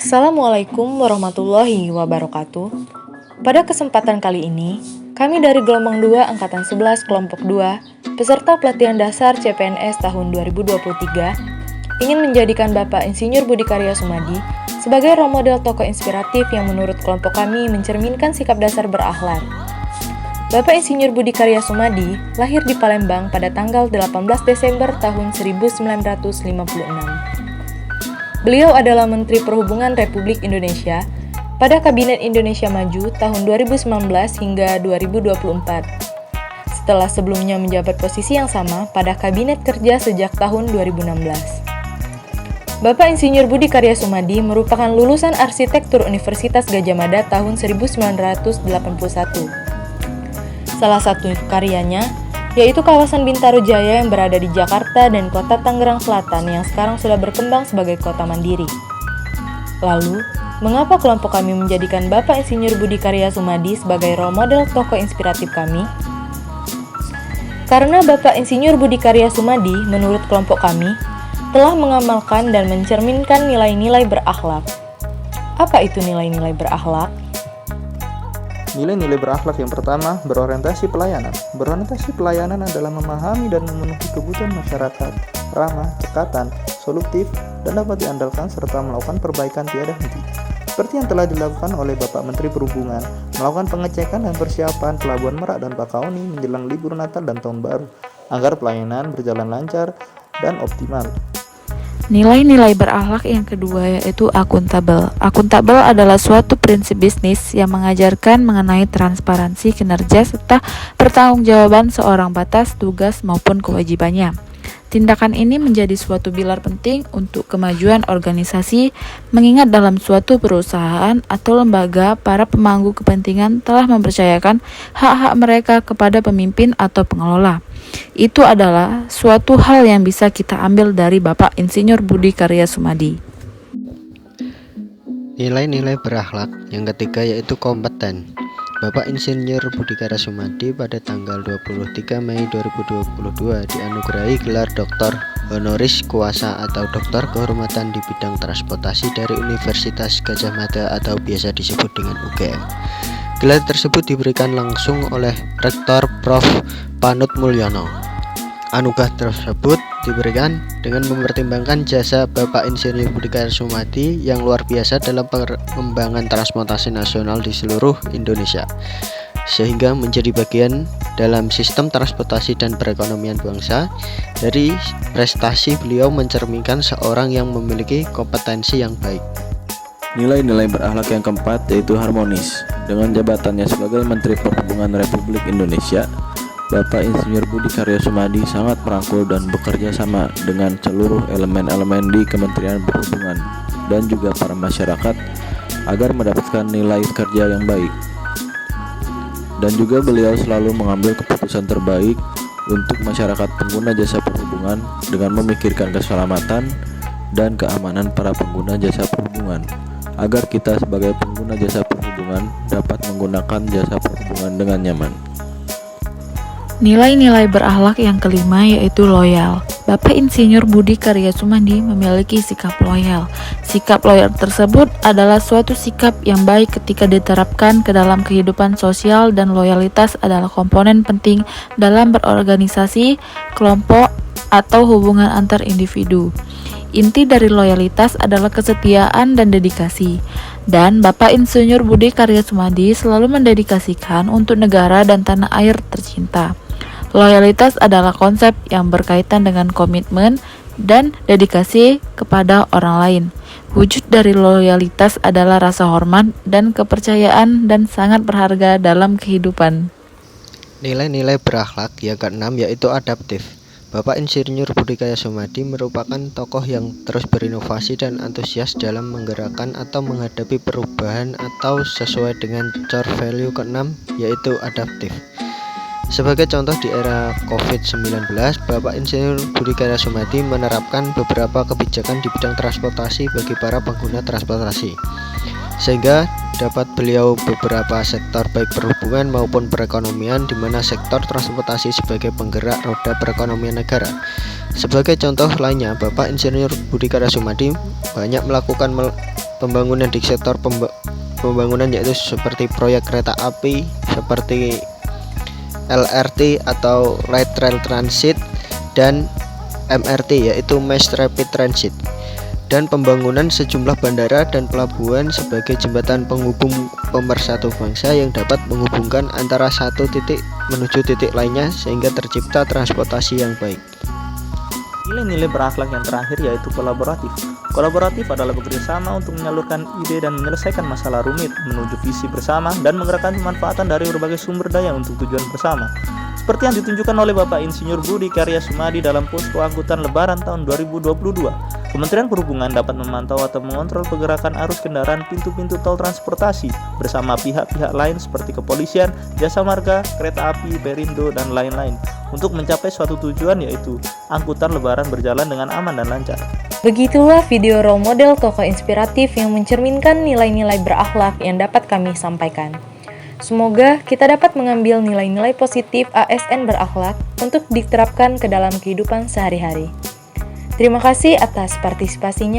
Assalamualaikum warahmatullahi wabarakatuh. Pada kesempatan kali ini, kami dari gelombang 2 Angkatan 11 Kelompok 2, peserta pelatihan dasar CPNS tahun 2023, ingin menjadikan Bapak Insinyur Budi Karya Sumadi sebagai role model tokoh inspiratif yang menurut kelompok kami mencerminkan sikap dasar berakhlak. Bapak Insinyur Budi Karya Sumadi lahir di Palembang pada tanggal 18 Desember tahun 1956. Beliau adalah Menteri Perhubungan Republik Indonesia pada Kabinet Indonesia Maju tahun 2019 hingga 2024. Setelah sebelumnya menjabat posisi yang sama pada Kabinet Kerja sejak tahun 2016. Bapak Insinyur Budi Karya Sumadi merupakan lulusan Arsitektur Universitas Gadjah Mada tahun 1981. Salah satu karyanya yaitu kawasan Bintaro Jaya yang berada di Jakarta dan kota Tangerang Selatan yang sekarang sudah berkembang sebagai kota mandiri. Lalu, mengapa kelompok kami menjadikan Bapak Insinyur Budi Karya Sumadi sebagai role model tokoh inspiratif kami? Karena Bapak Insinyur Budi Karya Sumadi, menurut kelompok kami, telah mengamalkan dan mencerminkan nilai-nilai berakhlak. Apa itu nilai-nilai berakhlak? Nilai-nilai berakhlak yang pertama, berorientasi pelayanan. Berorientasi pelayanan adalah memahami dan memenuhi kebutuhan masyarakat, ramah, cekatan, solutif, dan dapat diandalkan serta melakukan perbaikan tiada henti. Seperti yang telah dilakukan oleh Bapak Menteri Perhubungan, melakukan pengecekan dan persiapan Pelabuhan Merak dan Bakauheni menjelang libur Natal dan Tahun Baru, agar pelayanan berjalan lancar dan optimal. Nilai-nilai berakhlak yang kedua yaitu akuntabel. Akuntabel adalah suatu prinsip bisnis yang mengajarkan mengenai transparansi kinerja serta pertanggungjawaban seorang atas tugas maupun kewajibannya. Tindakan ini menjadi suatu pilar penting untuk kemajuan organisasi, mengingat dalam suatu perusahaan atau lembaga, para pemangku kepentingan telah mempercayakan hak-hak mereka kepada pemimpin atau pengelola. Itu adalah suatu hal yang bisa kita ambil dari Bapak Insinyur Budi Karya Sumadi. Nilai-nilai berakhlak yang ketiga yaitu kompeten. Bapak Insinyur Budi Karya Sumadi pada tanggal 23 Mei 2022 dianugerahi gelar Doktor Honoris Causa atau Doktor Kehormatan di bidang transportasi dari Universitas Gadjah Mada atau biasa disebut dengan UGM. Gelar tersebut diberikan langsung oleh Rektor Prof. Panut Mulyono. Anugerah tersebut diberikan dengan mempertimbangkan jasa Bapak Insinyur Budi Karya Sumadi yang luar biasa dalam pengembangan transportasi nasional di seluruh Indonesia, sehingga menjadi bagian dalam sistem transportasi dan perekonomian bangsa. Dari prestasi beliau mencerminkan seorang yang memiliki kompetensi yang baik. Nilai-nilai berakhlak yang keempat yaitu harmonis. Dengan jabatannya sebagai Menteri Perhubungan Republik Indonesia, Bapak Insinyur Budi Karya Sumadi sangat merangkul dan bekerja sama dengan seluruh elemen-elemen di Kementerian Perhubungan dan juga para masyarakat agar mendapatkan nilai kerja yang baik. Dan juga beliau selalu mengambil keputusan terbaik untuk masyarakat pengguna jasa perhubungan dengan memikirkan keselamatan dan keamanan para pengguna jasa perhubungan, agar kita sebagai pengguna jasa perhubungan dapat menggunakan jasa perhubungan dengan nyaman. Nilai-nilai berakhlak yang kelima yaitu loyal. Bapak Insinyur Budi Karya Sumadi memiliki sikap loyal. Sikap loyal tersebut adalah suatu sikap yang baik ketika diterapkan ke dalam kehidupan sosial, dan loyalitas adalah komponen penting dalam berorganisasi, kelompok, atau hubungan antar individu. Inti dari loyalitas adalah kesetiaan dan dedikasi. Dan Bapak Insinyur Budi Karya Sumadi selalu mendedikasikan untuk negara dan tanah air tercinta. Loyalitas adalah konsep yang berkaitan dengan komitmen dan dedikasi kepada orang lain. Wujud dari loyalitas adalah rasa hormat dan kepercayaan dan sangat berharga dalam kehidupan. Nilai-nilai berakhlak yang keenam yaitu adaptif. Bapak Insinyur Budi Karya Sumadi merupakan tokoh yang terus berinovasi dan antusias dalam menggerakkan atau menghadapi perubahan atau sesuai dengan core value keenam yaitu adaptif. Sebagai contoh di era COVID-19, Bapak Insinyur Budi Karya Sumadi menerapkan beberapa kebijakan di bidang transportasi bagi para pengguna transportasi, sehingga dapat beliau beberapa sektor baik perhubungan maupun perekonomian, di mana sektor transportasi sebagai penggerak roda perekonomian negara. Sebagai contoh lainnya, Bapak Insinyur Budi Karya Sumadi banyak melakukan pembangunan di sektor pembangunan yaitu seperti proyek kereta api, seperti LRT atau Light Rail Transit, dan MRT yaitu Mass Rapid Transit, dan pembangunan sejumlah bandara dan pelabuhan sebagai jembatan penghubung pemersatu bangsa yang dapat menghubungkan antara satu titik menuju titik lainnya sehingga tercipta transportasi yang baik. Nilai-nilai berakhlak yang terakhir yaitu kolaboratif. Kolaboratif adalah bekerjasama untuk menyalurkan ide dan menyelesaikan masalah rumit, menuju visi bersama, dan menggerakkan pemanfaatan dari berbagai sumber daya untuk tujuan bersama. Seperti yang ditunjukkan oleh Bapak Insinyur Budi Karya Sumadi dalam posko angkutan Lebaran tahun 2022. Kementerian Perhubungan dapat memantau atau mengontrol pergerakan arus kendaraan pintu-pintu tol transportasi bersama pihak-pihak lain seperti kepolisian, jasa marga, kereta api, Perindo, dan lain-lain untuk mencapai suatu tujuan yaitu angkutan Lebaran berjalan dengan aman dan lancar. Begitulah video role model tokoh inspiratif yang mencerminkan nilai-nilai berakhlak yang dapat kami sampaikan. Semoga kita dapat mengambil nilai-nilai positif ASN berakhlak untuk diterapkan ke dalam kehidupan sehari-hari. Terima kasih atas partisipasinya.